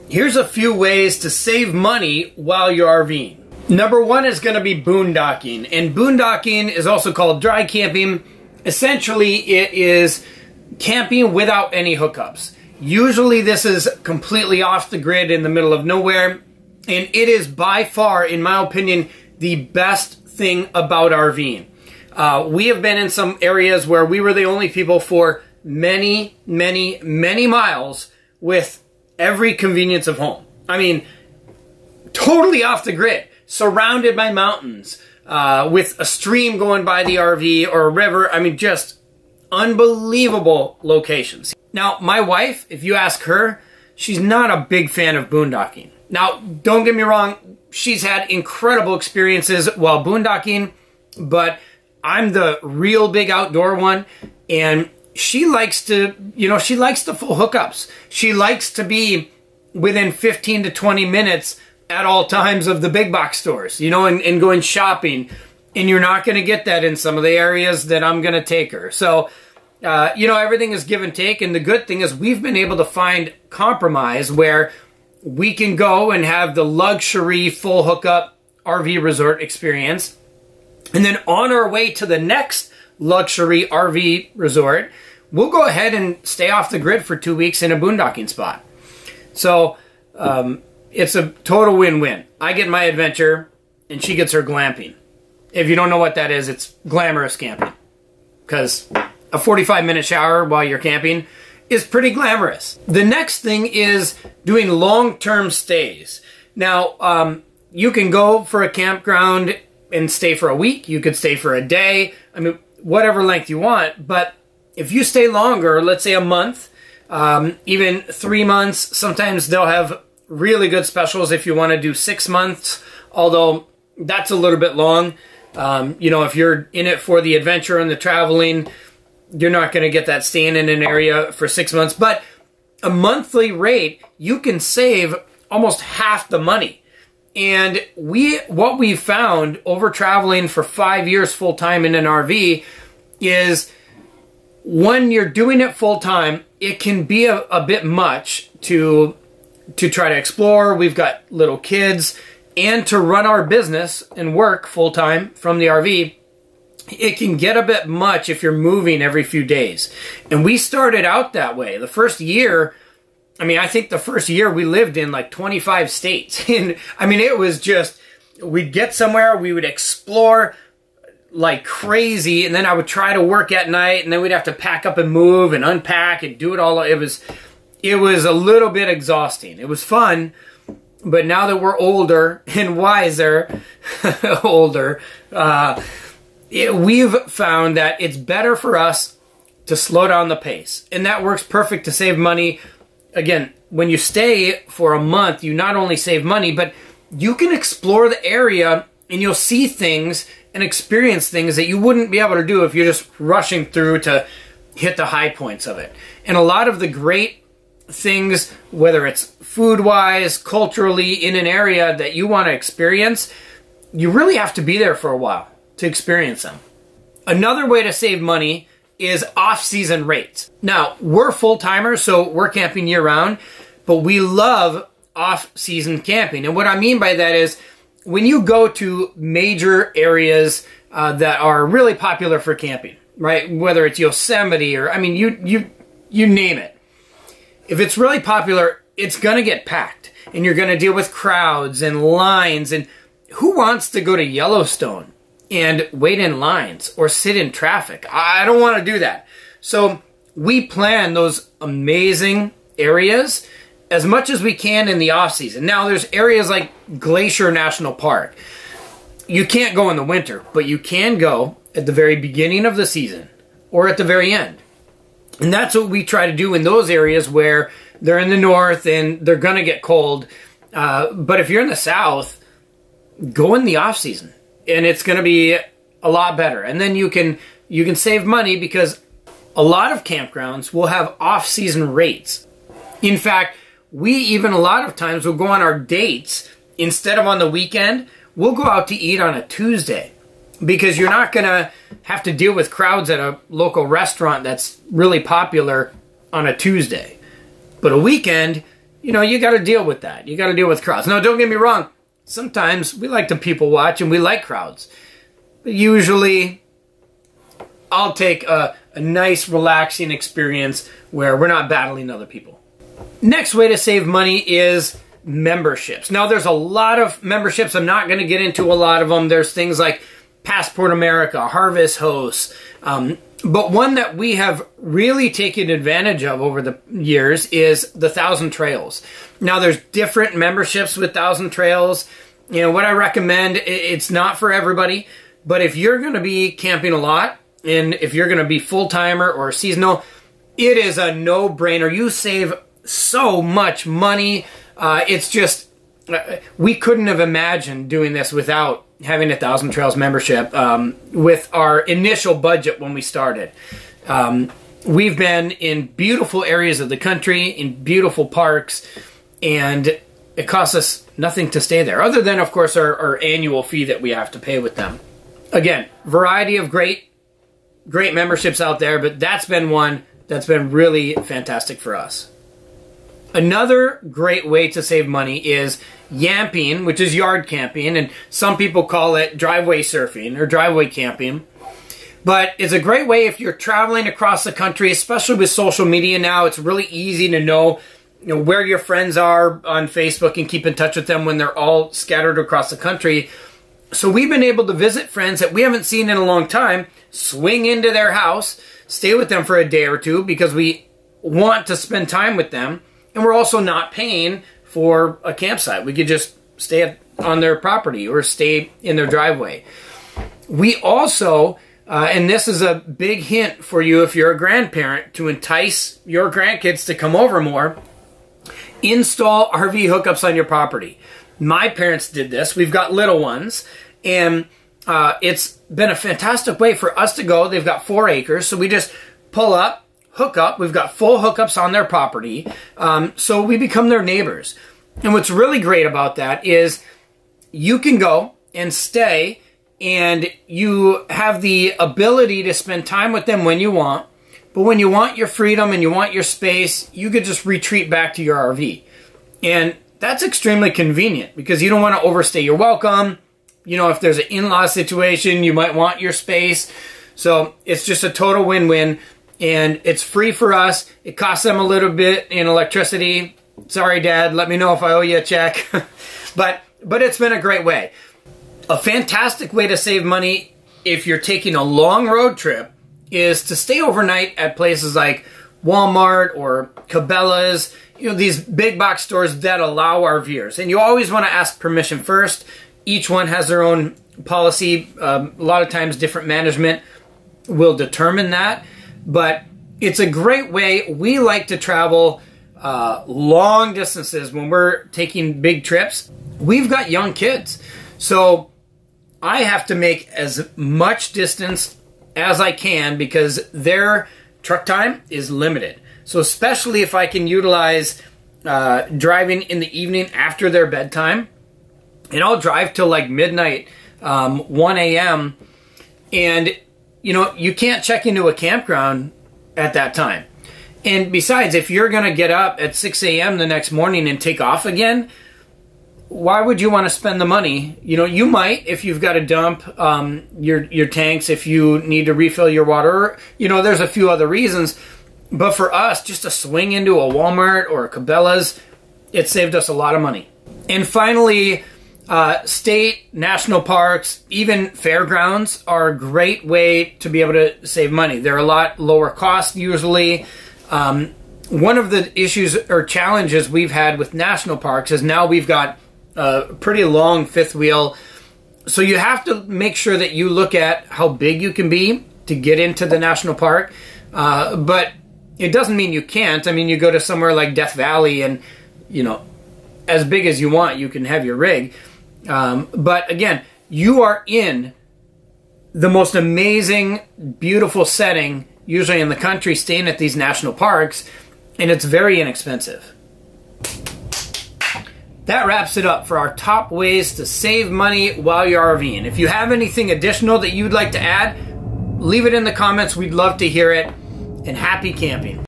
Here's a few ways to save money while you're RVing. Number one is going to be boondocking. And boondocking is also called dry camping. Essentially, it is camping without any hookups. Usually this is completely off the grid in the middle of nowhere. And it is by far, in my opinion, the best thing about RVing. We have been in some areas where we were the only people for many, many, many miles with every convenience of home. I mean, totally off the grid, surrounded by mountains, with a stream going by the RV or a river. I mean, just unbelievable locations. Now, my wife, if you ask her, she's not a big fan of boondocking. Now, don't get me wrong, she's had incredible experiences while boondocking, but I'm the real big outdoor one, and she likes to, she likes the full hookups. She likes to be within 15 to 20 minutes at all times of the big box stores, and going shopping. And you're not going to get that in some of the areas that I'm going to take her. So, everything is give and take. And the good thing is we've been able to find compromise where we can go and have the luxury full hookup RV resort experience. And then on our way to the next luxury RV resort, we'll go ahead and stay off the grid for 2 weeks in a boondocking spot. So it's a total win-win. I get my adventure and she gets her glamping. If you don't know what that is, it's glamorous camping. Because a 45-minute shower while you're camping is pretty glamorous. The next thing is doing long-term stays. Now, you can go for a campground and stay for a week. You could stay for a day. I mean, whatever length you want. But if you stay longer, let's say a month, even 3 months, sometimes they'll have really good specials if you want to do 6 months, although that's a little bit long. If you're in it for the adventure and the traveling, you're not going to get that staying in an area for 6 months. But a monthly rate, you can save almost half the money. And what we've found over traveling for 5 years full-time in an RV is when you're doing it full-time, it can be a bit much to try to explore. We've got little kids, and to run our business and work full-time from the RV, it can get a bit much if you're moving every few days. And we started out that way. The first year, I think the first year we lived in like 25 states. And it was just, we'd get somewhere, we would explore like crazy, and then I would try to work at night, and then we'd have to pack up and move and unpack and do it all. It was a little bit exhausting. It was fun, but now that we're older and wiser, we've found that it's better for us to slow down the pace. And that works perfect to save money. Again, when you stay for a month, you not only save money, but you can explore the area and you'll see things and experience things that you wouldn't be able to do if you're just rushing through to hit the high points of it. And a lot of the great things, whether it's food-wise, culturally, in an area that you want to experience, you really have to be there for a while to experience them. Another way to save money is off-season rates. Now, we're full-timers, so we're camping year-round, but we love off-season camping. And what I mean by that is when you go to major areas that are really popular for camping, right? Whether it's Yosemite or, you name it. If it's really popular, it's going to get packed. And you're going to deal with crowds and lines. And who wants to go to Yellowstone and wait in lines or sit in traffic? I don't want to do that. So we plan those amazing areas as much as we can in the off-season. Now, there's areas like Glacier National Park. You can't go in the winter, but you can go at the very beginning of the season or at the very end. And that's what we try to do in those areas where they're in the north and they're going to get cold. But if you're in the south, go in the off-season, and it's going to be a lot better. And then you can save money because a lot of campgrounds will have off-season rates. In fact, we even a lot of times will go on our dates instead of on the weekend. We'll go out to eat on a Tuesday because you're not going to have to deal with crowds at a local restaurant that's really popular on a Tuesday. But a weekend, you know, you got to deal with that. You got to deal with crowds. Now, don't get me wrong. Sometimes we like to people watch and we like crowds. But usually, I'll take a nice, relaxing experience where we're not battling other people. Next way to save money is memberships. Now, there's a lot of memberships. I'm not going to get into a lot of them. There's things like Passport America, Harvest Hosts, but one that we have really taken advantage of over the years is the 1,000 Trails. Now, there's different memberships with 1,000 Trails. You know, what I recommend, it's not for everybody, but if you're going to be camping a lot, and if you're going to be full-timer or seasonal, it is a no-brainer. You save so much money. It's just, we couldn't have imagined doing this without having a 1,000 Trails membership with our initial budget when we started. We've been in beautiful areas of the country, in beautiful parks, and it costs us nothing to stay there, other than, of course, our annual fee that we have to pay with them. Again, variety of great memberships out there, but that's been one that's been really fantastic for us. Another great way to save money is yamping, which is yard camping, and some people call it driveway surfing or driveway camping. But it's a great way if you're traveling across the country, especially with social media now. It's really easy to know, where your friends are on Facebook and keep in touch with them when they're all scattered across the country. So we've been able to visit friends that we haven't seen in a long time, swing into their house, stay with them for a day or two because we want to spend time with them. And we're also not paying for a campsite. We could just stay on their property or stay in their driveway. We also, and this is a big hint for you if you're a grandparent, to entice your grandkids to come over more, install RV hookups on your property. My parents did this. We've got little ones, and it's been a fantastic way for us to go. They've got 4 acres, so we just pull up, hook up. We've got full hookups on their property, so we become their neighbors. And what's really great about that is you can go and stay, and you have the ability to spend time with them when you want. But when you want your freedom and you want your space, you could just retreat back to your RV. And that's extremely convenient because you don't want to overstay your welcome. If there's an in-law situation, you might want your space. So it's just a total win-win. And it's free for us. It costs them a little bit in electricity. Sorry, Dad. Let me know if I owe you a check. but it's been a great way. A fantastic way to save money if you're taking a long road trip is to stay overnight at places like Walmart or Cabela's, these big box stores that allow RVers. And you always want to ask permission first. Each one has their own policy. A lot of times different management will determine that. But it's a great way. We like to travel long distances when we're taking big trips. We've got young kids. So I have to make as much distance as I can because their truck time is limited. So especially if I can utilize driving in the evening after their bedtime, and I'll drive till like midnight, 1 a.m. And, you can't check into a campground at that time. And besides, if you're going to get up at 6 a.m. the next morning and take off again, why would you want to spend the money? You might if you've got to dump your tanks, if you need to refill your water. There's a few other reasons. But for us, just to swing into a Walmart or a Cabela's, it saved us a lot of money. And finally, state, national parks, even fairgrounds are a great way to be able to save money. They're a lot lower cost usually. One of the issues or challenges we've had with national parks is now we've got a pretty long fifth wheel. So you have to make sure that you look at how big you can be to get into the national park. But it doesn't mean you can't. I mean, you go to somewhere like Death Valley and, as big as you want, you can have your rig. But again, you are in the most amazing, beautiful setting, usually in the country, staying at these national parks, and it's very inexpensive. That wraps it up for our top ways to save money while you're RVing. If you have anything additional that you'd like to add, leave it in the comments. We'd love to hear it. And happy camping.